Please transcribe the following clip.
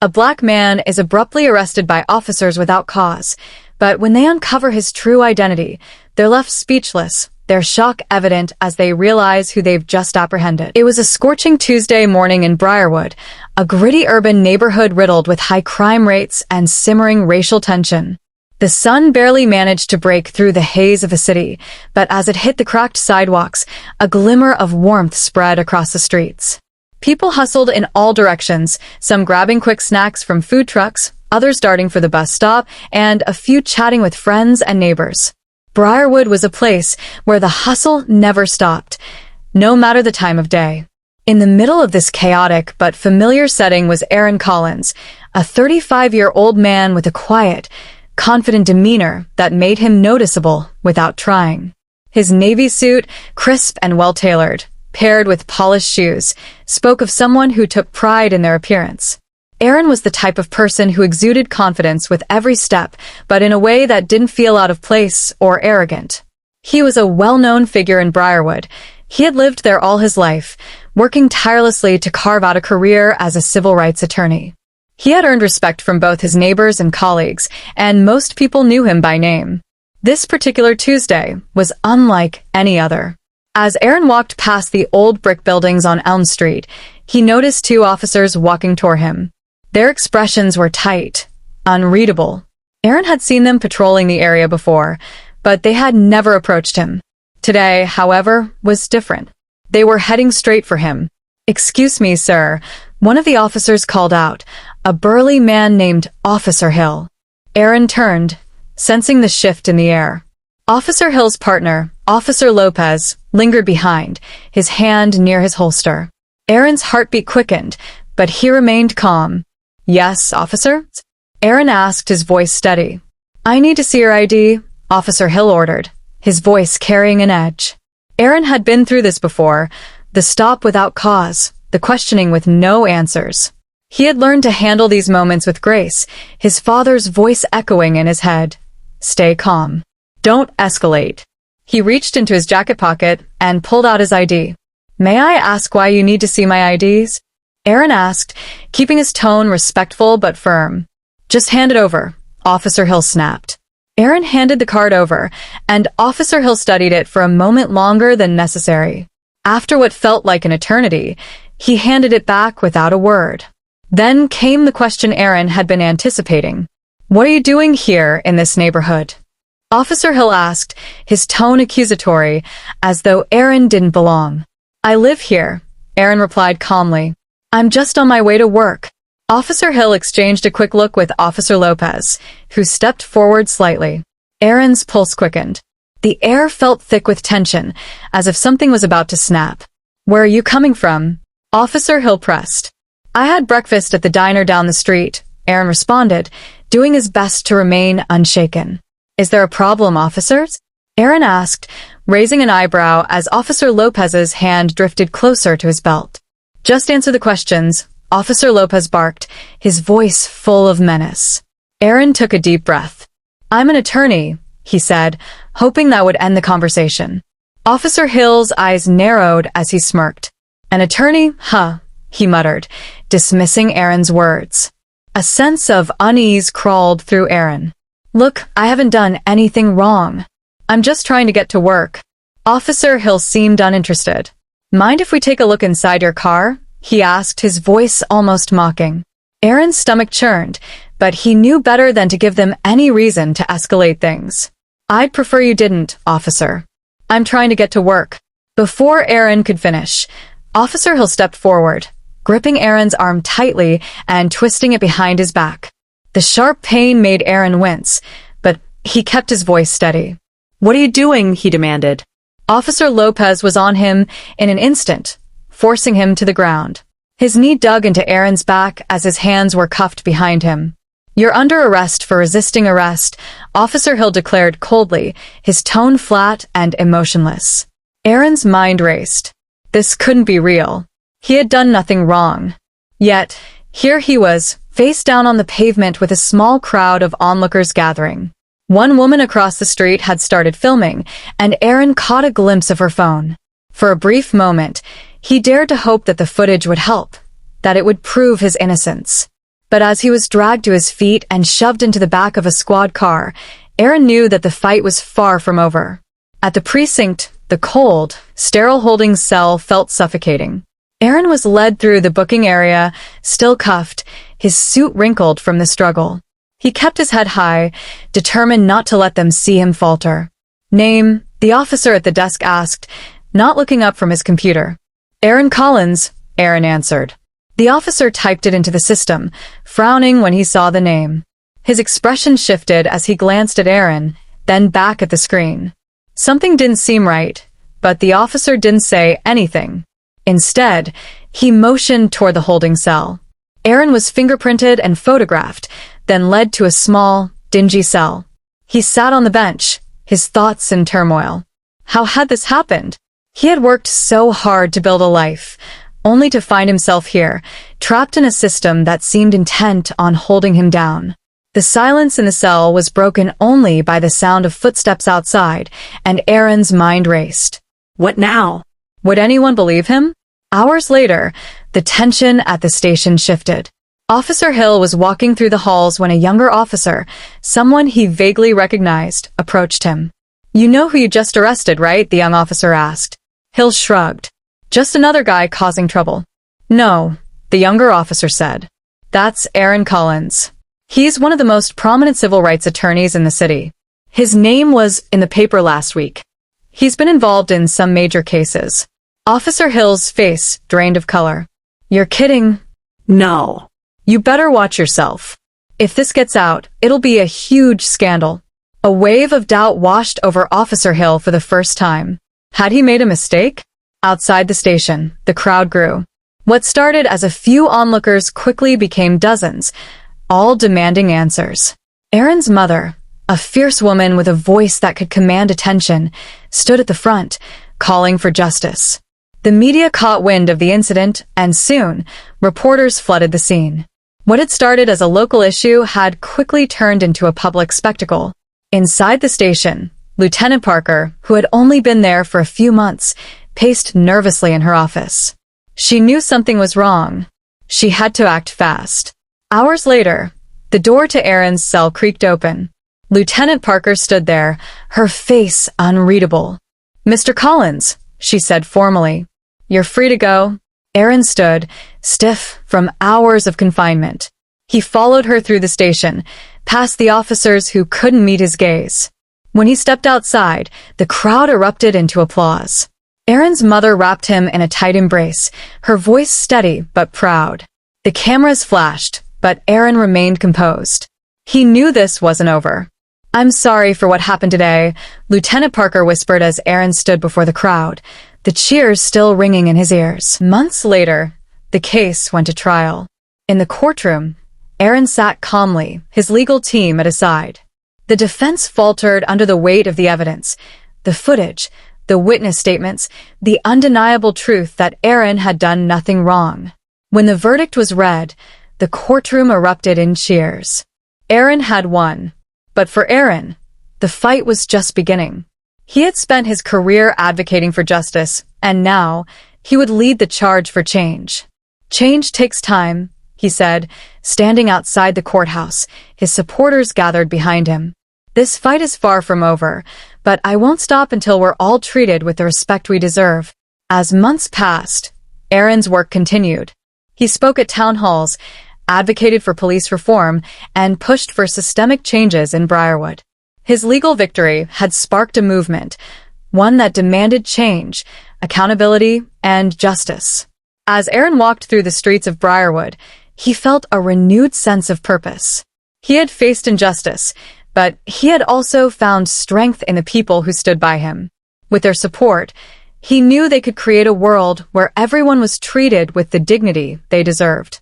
A black man is abruptly arrested by officers without cause, but when they uncover his true identity, they're left speechless, their shock evident as they realize who they've just apprehended. It was a scorching Tuesday morning in Briarwood, a gritty urban neighborhood riddled with high crime rates and simmering racial tension. The sun barely managed to break through the haze of a city, but as it hit the cracked sidewalks, a glimmer of warmth spread across the streets. People hustled in all directions, some grabbing quick snacks from food trucks, others darting for the bus stop, and a few chatting with friends and neighbors. Briarwood was a place where the hustle never stopped, no matter the time of day. In the middle of this chaotic but familiar setting was Aaron Collins, a 35-year-old man with a quiet, confident demeanor that made him noticeable without trying. His navy suit, crisp and well-tailored, paired with polished shoes, spoke of someone who took pride in their appearance. Aaron was the type of person who exuded confidence with every step, but in a way that didn't feel out of place or arrogant. He was a well-known figure in Briarwood. He had lived there all his life, working tirelessly to carve out a career as a civil rights attorney. He had earned respect from both his neighbors and colleagues, and most people knew him by name. This particular Tuesday was unlike any other. As Aaron walked past the old brick buildings on Elm Street, he noticed two officers walking toward him. Their expressions were tight, unreadable. Aaron had seen them patrolling the area before, but they had never approached him. Today, however, was different. They were heading straight for him. "Excuse me, sir," one of the officers called out, a burly man named Officer Hill. Aaron turned, sensing the shift in the air. Officer Hill's partner, Officer Lopez, lingered behind, his hand near his holster. Aaron's heartbeat quickened, but he remained calm. "Yes, officer?" Aaron asked, his voice steady. "I need to see your ID," Officer Hill ordered, his voice carrying an edge. Aaron had been through this before, the stop without cause, the questioning with no answers. He had learned to handle these moments with grace, his father's voice echoing in his head. "Stay calm. Don't escalate." He reached into his jacket pocket and pulled out his ID. "May I ask why you need to see my IDs?" Aaron asked, keeping his tone respectful but firm. "Just hand it over," Officer Hill snapped. Aaron handed the card over, and Officer Hill studied it for a moment longer than necessary. After what felt like an eternity, he handed it back without a word. Then came the question Aaron had been anticipating. "What are you doing here in this neighborhood?" Officer Hill asked, his tone accusatory, as though Aaron didn't belong. "I live here," Aaron replied calmly. "I'm just on my way to work." Officer Hill exchanged a quick look with Officer Lopez, who stepped forward slightly. Aaron's pulse quickened. The air felt thick with tension, as if something was about to snap. "Where are you coming from?" Officer Hill pressed. "I had breakfast at the diner down the street," Aaron responded, doing his best to remain unshaken. "Is there a problem, officers?" Aaron asked, raising an eyebrow as Officer Lopez's hand drifted closer to his belt. "Just answer the questions," Officer Lopez barked, his voice full of menace. Aaron took a deep breath. "I'm an attorney," he said, hoping that would end the conversation. Officer Hill's eyes narrowed as he smirked. "An attorney? Huh," he muttered, dismissing Aaron's words. A sense of unease crawled through Aaron. "Look, I haven't done anything wrong. I'm just trying to get to work." Officer Hill seemed uninterested. "Mind if we take a look inside your car?" he asked, his voice almost mocking. Aaron's stomach churned, but he knew better than to give them any reason to escalate things. "I'd prefer you didn't, officer. I'm trying to get to work." Before Aaron could finish, Officer Hill stepped forward, gripping Aaron's arm tightly and twisting it behind his back. The sharp pain made Aaron wince, but he kept his voice steady. "What are you doing?" he demanded. Officer Lopez was on him in an instant, forcing him to the ground. His knee dug into Aaron's back as his hands were cuffed behind him. "You're under arrest for resisting arrest," Officer Hill declared coldly, his tone flat and emotionless. Aaron's mind raced. This couldn't be real. He had done nothing wrong. Yet, here he was, face down on the pavement with a small crowd of onlookers gathering. One woman across the street had started filming, and Aaron caught a glimpse of her phone. For a brief moment, he dared to hope that the footage would help, that it would prove his innocence. But as he was dragged to his feet and shoved into the back of a squad car, Aaron knew that the fight was far from over. At the precinct, the cold, sterile holding cell felt suffocating. Aaron was led through the booking area, still cuffed, his suit wrinkled from the struggle. He kept his head high, determined not to let them see him falter. "Name," the officer at the desk asked, not looking up from his computer. "Aaron Collins," Aaron answered. The officer typed it into the system, frowning when he saw the name. His expression shifted as he glanced at Aaron, then back at the screen. Something didn't seem right, but the officer didn't say anything. Instead, he motioned toward the holding cell. Aaron was fingerprinted and photographed, then led to a small, dingy cell. He sat on the bench, his thoughts in turmoil. How had this happened? He had worked so hard to build a life, only to find himself here, trapped in a system that seemed intent on holding him down. The silence in the cell was broken only by the sound of footsteps outside, and Aaron's mind raced. What now? Would anyone believe him? Hours later, the tension at the station shifted. Officer Hill was walking through the halls when a younger officer, someone he vaguely recognized, approached him. "You know who you just arrested, right?" the young officer asked. Hill shrugged. "Just another guy causing trouble." "No," the younger officer said. "That's Aaron Collins. He's one of the most prominent civil rights attorneys in the city. His name was in the paper last week. He's been involved in some major cases." Officer Hill's face drained of color. "You're kidding." "No." "You better watch yourself. If this gets out, it'll be a huge scandal." A wave of doubt washed over Officer Hill for the first time. Had he made a mistake? Outside the station, the crowd grew. What started as a few onlookers quickly became dozens, all demanding answers. Aaron's mother, a fierce woman with a voice that could command attention, stood at the front, calling for justice. The media caught wind of the incident, and soon, reporters flooded the scene. What had started as a local issue had quickly turned into a public spectacle. Inside the station, Lieutenant Parker, who had only been there for a few months, paced nervously in her office. She knew something was wrong. She had to act fast. Hours later, the door to Aaron's cell creaked open. Lieutenant Parker stood there, her face unreadable. "Mr. Collins," she said formally. "You're free to go." Aaron stood, stiff from hours of confinement. He followed her through the station, past the officers who couldn't meet his gaze. When he stepped outside, the crowd erupted into applause. Aaron's mother wrapped him in a tight embrace, her voice steady but proud. The cameras flashed, but Aaron remained composed. He knew this wasn't over. "I'm sorry for what happened today," Lieutenant Parker whispered as Aaron stood before the crowd, the cheers still ringing in his ears. Months later, the case went to trial. In the courtroom, Aaron sat calmly, his legal team at his side. The defense faltered under the weight of the evidence, the footage, the witness statements, the undeniable truth that Aaron had done nothing wrong. When the verdict was read, the courtroom erupted in cheers. Aaron had won. But for Aaron, the fight was just beginning. He had spent his career advocating for justice, and now he would lead the charge for change. "Change takes time," he said, standing outside the courthouse, his supporters gathered behind him. "This fight is far from over, but I won't stop until we're all treated with the respect we deserve." As months passed, Aaron's work continued. He spoke at town halls, advocated for police reform, and pushed for systemic changes in Briarwood. His legal victory had sparked a movement, one that demanded change, accountability, and justice. As Aaron walked through the streets of Briarwood, he felt a renewed sense of purpose. He had faced injustice, but he had also found strength in the people who stood by him. With their support, he knew they could create a world where everyone was treated with the dignity they deserved.